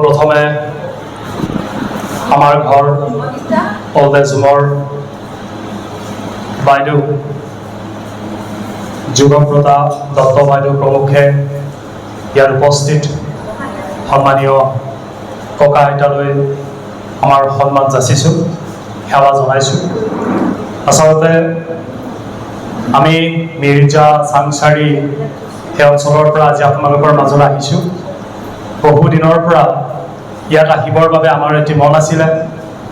প্ৰথমে আমাৰ ঘৰ ওল্ড এজ হোমৰ বাইদেউ যুগব্ৰতা দত্ত বাইদেউ প্ৰমুখে ইয়াৰ উপস্থিত সন্মানীয় ককা আইতালৈ আমাৰ সন্মান যাচিছোঁ, সেৱা জনাইছোঁ। আচলতে আমি মিৰ্জা চাংচাৰী সেই অঞ্চলৰ পৰা আজি আপোনালোকৰ মাজলৈ আহিছোঁ। বহুদিনৰ পৰা ইয়াত আহিবৰ বাবে আমাৰ এটি মন আছিলে,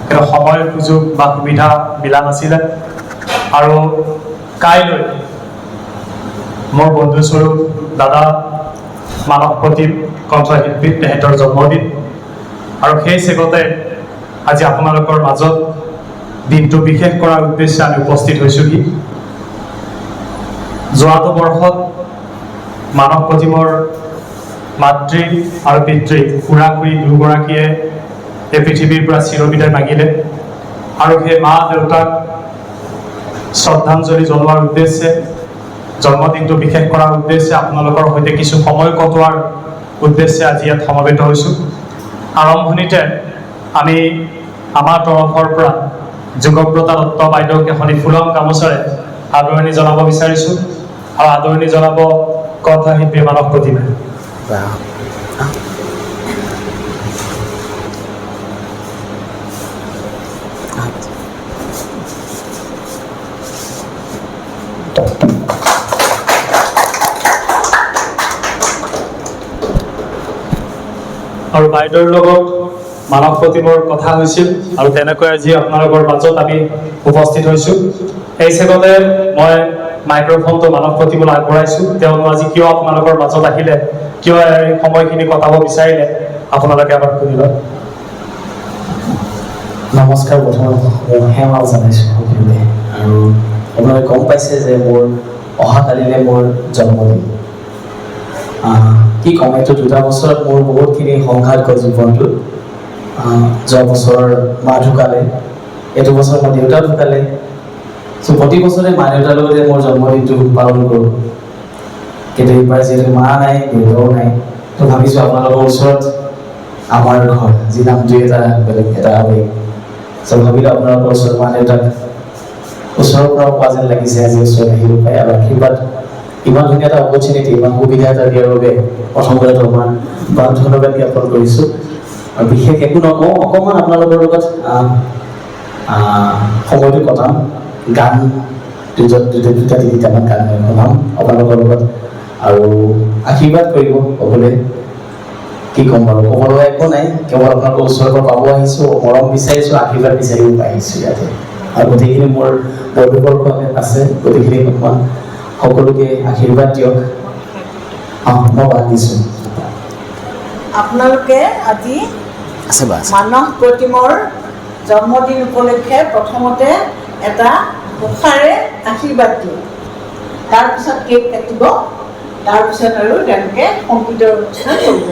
কিন্তু সময় সুযোগ বা সুবিধা মিলা নাছিলে। আৰু কাইলৈ মোৰ বন্ধুস্বৰূপ দাদা মানস প্ৰতীম কণ্ঠশিল্পী, তেখেতৰ জন্মদিন। আৰু সেই চেগতে আজি আপোনালোকৰ মাজত দিনটো বিশেষ কৰাৰ উদ্দেশ্যে আমি উপস্থিত হৈছোঁহি। যোৱাটো বৰ্ষত মানস প্ৰতীমৰ মাতৃ আৰু পিতৃ খুৰা খুৰী দুয়োগৰাকীয়ে এই পৃথিৱীৰ পৰা চিৰবিদায় মাগিলে। আৰু সেই মা দেউতাক শ্ৰদ্ধাঞ্জলি জনোৱাৰ উদ্দেশ্যে, জন্মদিনটো বিশেষ কৰাৰ উদ্দেশ্যে, আপোনালোকৰ সৈতে কিছু সময় কটোৱাৰ উদ্দেশ্যে আজি ইয়াত সমবেত হৈছোঁ। আৰম্ভণিতে আমি আমাৰ তৰফৰ পৰা যুগব্ৰতা দত্ত বাইদেউক এখনি ফুলম গামোচাৰে আদৰণি জনাব বিচাৰিছোঁ। আৰু আদৰণি জনাব কণ্ঠশিল্পী মানস প্ৰতীমে। আৰু বাইদেউৰ লগত মানস প্ৰতীমৰ কথা হৈছিল, আৰু তেনেকৈ আজি আপোনালোকৰ মাজত আমি উপস্থিত হৈছোঁ। এই চেগতে মই মাইক্ৰফোনটো মানস প্ৰতীমলৈ আগবঢ়াইছোঁ। তেওঁনো আজি কিয় আপোনালোকৰ মাজত আহিলে, কিয় এই সময়খিনি কটাব বিচাৰিলে, আপোনালোকে এবাৰ শুনিব। নমস্কাৰ, প্ৰথমে সেৱা জনাইছোঁ সকলোকে। আৰু আপোনালোকে গম পাইছে যে মোৰ অহাকালিলৈ মোৰ জন্মদিন। কি ক'ম, এইটো 2টা বছৰত মোৰ বহুতখিনি সংঘাত গ'ল জীৱনটোত। যোৱা বছৰ মা ঢুকালে, এইটো বছৰ মোৰ দেউতা ঢুকালে। চ' প্ৰতি বছৰে মা দেউতাৰ লগতে মোৰ জন্মদিনটো পালন কৰোঁ। কিন্তু এইবাৰ যিহেতু মা নাই, দেউতাও নাই, তো ভাবিছোঁ আপোনালোকৰ ওচৰত আমাৰ ঘৰ, যি নামটোৱে এটা বেলেগ এটা আৱেগ। চ' ভাবিলোঁ আপোনালোকৰ ওচৰত মা দেউতাক ওচৰৰ পৰা পোৱা যেন লাগিছে, আজি ওচৰত আহিব পাই। আৰু আশীৰ্বাদ, ইমান ধুনীয়া এটা অপৰচুনিটি, ইমান সুবিধা এটা দিয়াৰ বাবে প্ৰথমতে তোমাৰ ধন্যবাদ জ্ঞাপন কৰিছোঁ। আৰু বিশেষ একো নকওঁ, অকণমান আপোনালোকৰ লগত সময়টো কটাম। গান দুটা তিনিটামান গান শুনাম আপোনালোকৰ লগত, আৰু আশীৰ্বাদ কৰিব সকলোৱে। কি ক'ম বাৰু, ক'ব লগা একো নাই, কেৱল আপোনালোকৰ ওচৰৰ পৰা পাব আহিছোঁ, মৰম বিচাৰিছোঁ, আশীৰ্বাদ বিচাৰিব পাৰিছোঁ ইয়াতে। আৰু গোটেইখিনি মোৰ বন্ধুবৰ্গ আছে, গোটেইখিনি অকণমান সকলোকে আশীৰ্বাদ দিয়ক। মই বাদ দিছোঁ। আপোনালোকে আজি মানস প্ৰতীমৰ জন্মদিন উপলক্ষে প্ৰথমতে এটা মুখাৰে আশীৰ্বাদ দিওঁ, তাৰপিছত কেক কাটিব, তাৰপিছত আৰু তেওঁলোকে সংগীতৰ অনুষ্ঠান কৰিব।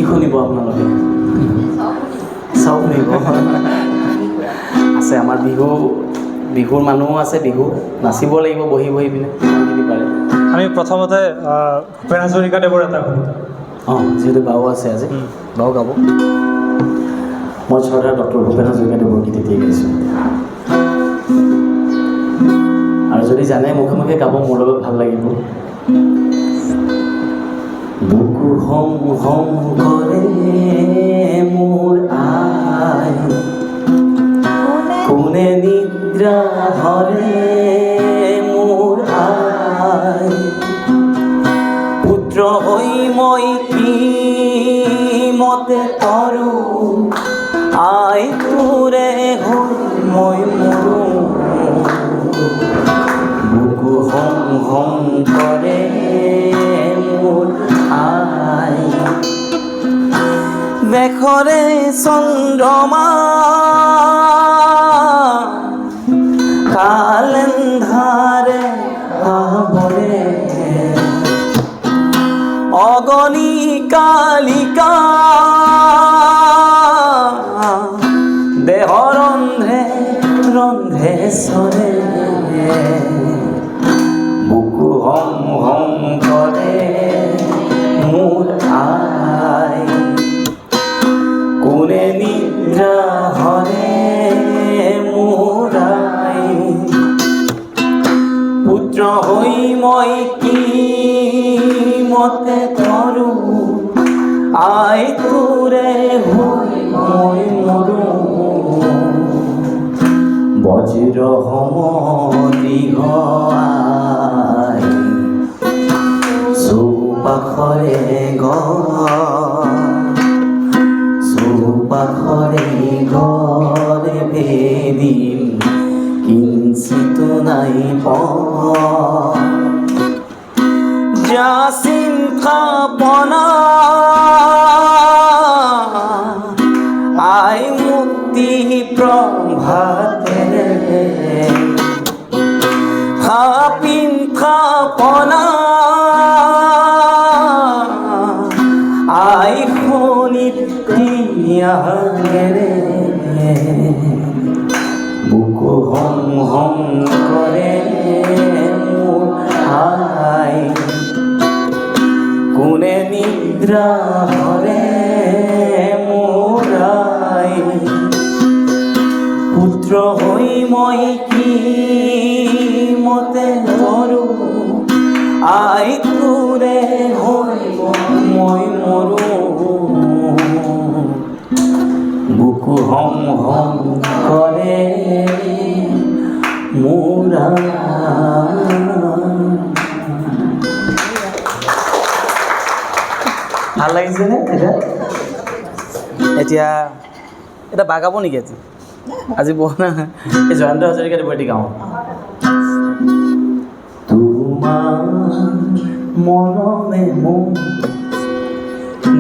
শুনিব আপোনালোকে? চব শুনিব আছে। আমাৰ বিহুৰ মানুহো আছে, বিহু নাচিব লাগিব বহি বহি পিনে যিমানখিনি পাৰে। আমি প্ৰথমতে ভূপেন হাজৰিকাদেৱৰ এটা শুনিম। যিহেতু বাও আছে আজি, বাও গাব। মই চৰ্দাৰ ডক্টৰ ভূপেন হাজৰিকাদেৱৰ গীত এতিয়াই গাইছোঁ। আৰু যদি জানে মুখে মুখে গাব, মোৰ লগত ভাল লাগিব। বুকু হম হম কৰে মোৰ আই, কোনে নিদ্ৰা হৰে মোৰ আই, পুত্ৰ হৈ মই কি মতে তৰু আই তোৰে হৈ মই মৰো বুকু হম হম কৰে মোৰ আই দেখৰে চন্দ্ৰমা কালেন্ধাৰে আবৰে অগণি কালিকা দেহ ৰন্ধে ৰন্ধে চৰে বুকু হম হম কৰে মোৰ আই কোনে নিদ্ৰা হৰে মোৰ আই পুত্ৰ হৈ মই কি মতে তৰু আই তোৰে হৈ মই মৰো বজ্ৰ সম দৃঢ় আই চৌপাশৰে চৌপাশৰে ঘৰে ভেদিম কিঞ্চিত নাই যা চিন্তাপনা আই মুক্তি প্ৰভাতেৰে পিন্থাপনা আই শোণিতীয়াৰে বুকু হম হম কৰে মোৰ আই কোনে নিদ্ৰা হৰে মোৰ আই পুত্ৰ হৈ মই কি মতে তৰু আই তোৰে হৈ মই মৰো বুকু হম হম কৰে মোৰ ভাল লাগিছেনে এতিয়া এটা বাৰ গাব নেকি আজি আজি বনা এই জয়ন্ত হাজৰিকাৰ বৰ্তি গাওঁ তোমাৰ মৰমে মোক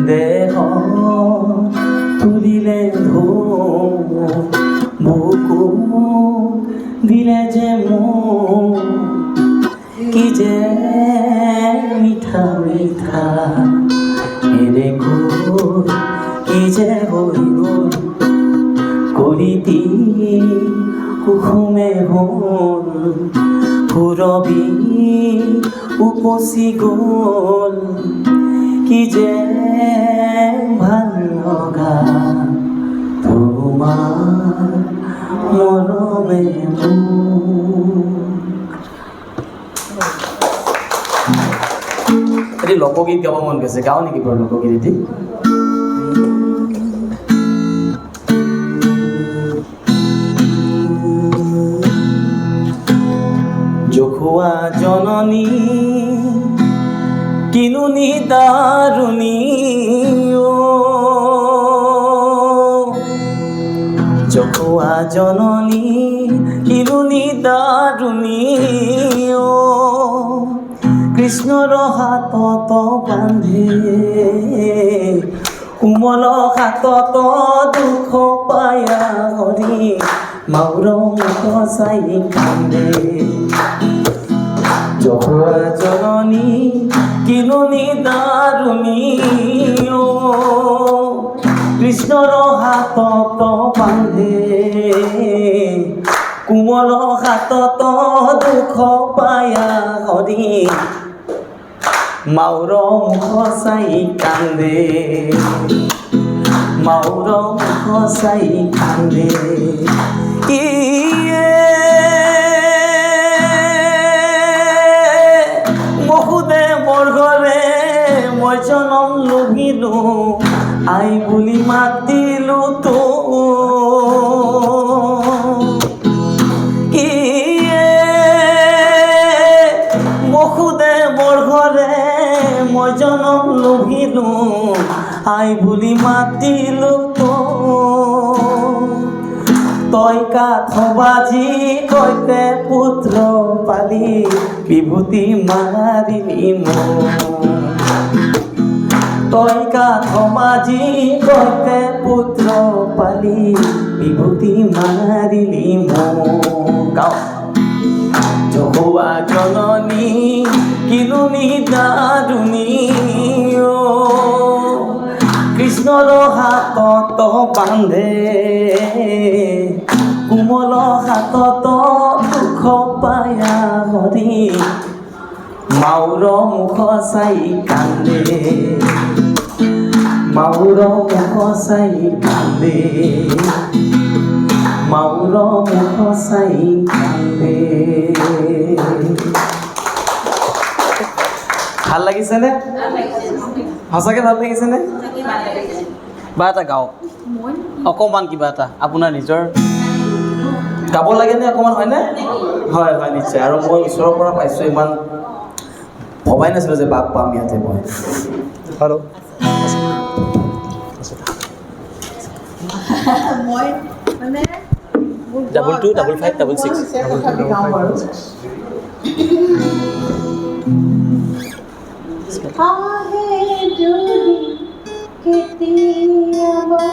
দেহ তুলিলে বুকু দিলে যে মোক কি যে মিঠা মিঠা এৰে কি যে হৈ গ'ল কৰিতি কুসুমে হ'ল সুৰবি উপচি গ'ল কি যে ভাল লগা তোমাৰ মৰমে এটি লোকগীত গাব মন গৈছে গাওঁ নেকি বাৰু লোকগীত এটি জখুৱা জননী কিনুনি দাৰুণী জখুৱা জননী কিনুনি দাৰুণী কৃষ্ণৰ হাতত বান্ধে কোমল হাতত দুখ পায়া হৰি মাউৰ মুখ চাই কান্দে জখুৱা জননী কিনুনি দাৰুণী কৃষ্ণৰ হাতত বান্ধে কোমল হাতত দুখ পায়া হৰি মাউৰ মুখ চাই কান্দে মাউৰ মুখ চাই কান্দে মহুদেৱৰ ঘৰে মই জনম লভিলো আই বুলি মাতিলো তো মহুদেৱৰ ঘৰে মই জনম লভিলো আই বুলি মাতিলো তো তই কাঠ বাজি কৈতে পুত্ৰ পালি বিভূতি মাৰিলি তই কাঠ বাজি কৈতে পুত্ৰ পালি বিভূতি মাৰিলি গাঁও যহোৱা জননী কিনুনি দাৰুণী কৃষ্ণৰ হাতত বান্ধে কোমল হাতত দুখ পায়া হৰি মাউৰ মুখ চাই কান্দে মাউৰ মুখ চাই কান্দে মাউৰ মুখ চাই কান্দে ভাল লাগিছেনে সঁচাকৈ ভাল লাগিছেনে বা এটা গাওক অকণমান কিবা এটা আপোনাৰ নিজৰ গাব লাগেনে অকণমান হয়নে হয় হয় নিশ্চয় আৰু মই ঈশ্বৰৰ পৰা পাইছোঁ ইমান ভবাই নাছিলোঁ যে বাপ পাম ইয়াতে মই হেল্ল' মই মানে ডাবল 2 ডাবল 5 ডাবল 6 আহে যদি কেতিয়াবা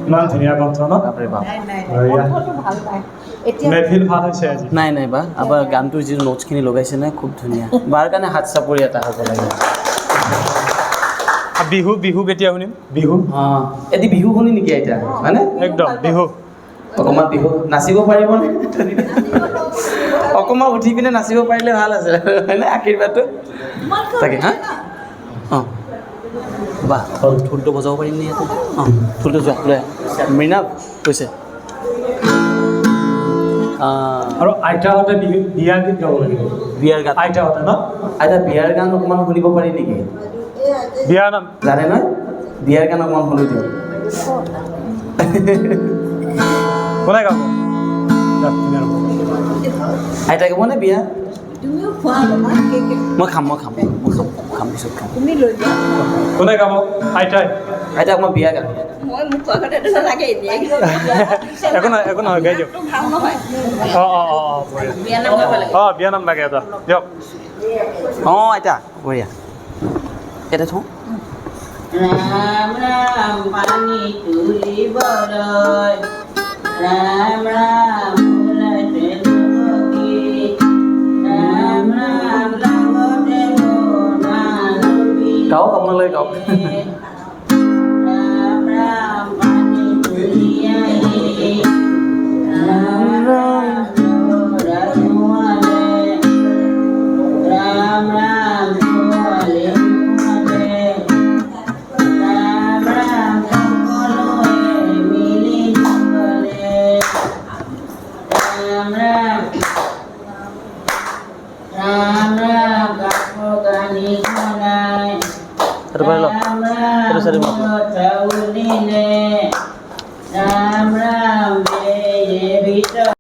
ইমান ধুনীয়া কণ্ঠ ন মেহফিল ভাল হৈছে আজি নাই নাই বা আবার গানটোৰ যি নোটছখিনি লগাইছে নাই খুব ধুনীয়া বাৰ কাৰণে হাত চাপৰি এটা হ'ব লাগে বিহু বিহু কেতিয়া শুনিম বিহু এটি বিহু শুনি নেকি এতিয়া হয়নে একদম বিহু অকণমান বিহু নাচিব পাৰিবনে অকণমান উঠি পিনে নাচিব পাৰিলে ভাল আছে হয়নে আশীৰ্বাদটো তাকে হা অঁ বাহ ঢোলটো বজাব পাৰিম নে ইয়াতে অঁ ঢোলটো যোৱা লৈ মৃণাল কৈছে আৰু আইতাহঁতে বিয়া গীত গাব লাগিব বিয়াৰ গান আইতাহঁতে ন আইতা বিয়াৰ গান অকণমান শুনিব পাৰি নেকি বিয়াৰ নাম জানে নহয় বিয়াৰ গান অকণমান শুনি দিয়ক কোনে গাব আইতা গাবনে বিয়া তুমিও খোৱা অলপমান কেক মই খাম পিছত খাম তুমি লৈ যোৱা কোনে গাব আইতাই আইতা অকণমান বিয়া গান মই মোক খোৱা কথা নালাগে এতিয়া একো নহয় গাই দিয়ক ভাল নহয় বিয়া নাম গাব লাগে বিয়া নাম লাগে এটা দিয়ক অঁ আইতা বঢ়িয়া এটা থওঁ ৰাম ৰাম পানী তুলিবলৈ ৰাম ৰাম ফুলতে লুবকি ৰাম ৰাম লগতে গাওক আপোনালোকে গাওক ৰাম ৰাম পানী তুলি আহি ৰাম ৰাম ছোৱালে ৰাম ৰাম ছোৱালী ৰাম ৰাম সকলোৱে মিলি নগলে ৰাম ৰাম ৰাম ৰাম কাপোৰ কানি সলাই ৰাম ৰাম চাউলিলে ৰাম ৰাম বেয়ে ভিতৰ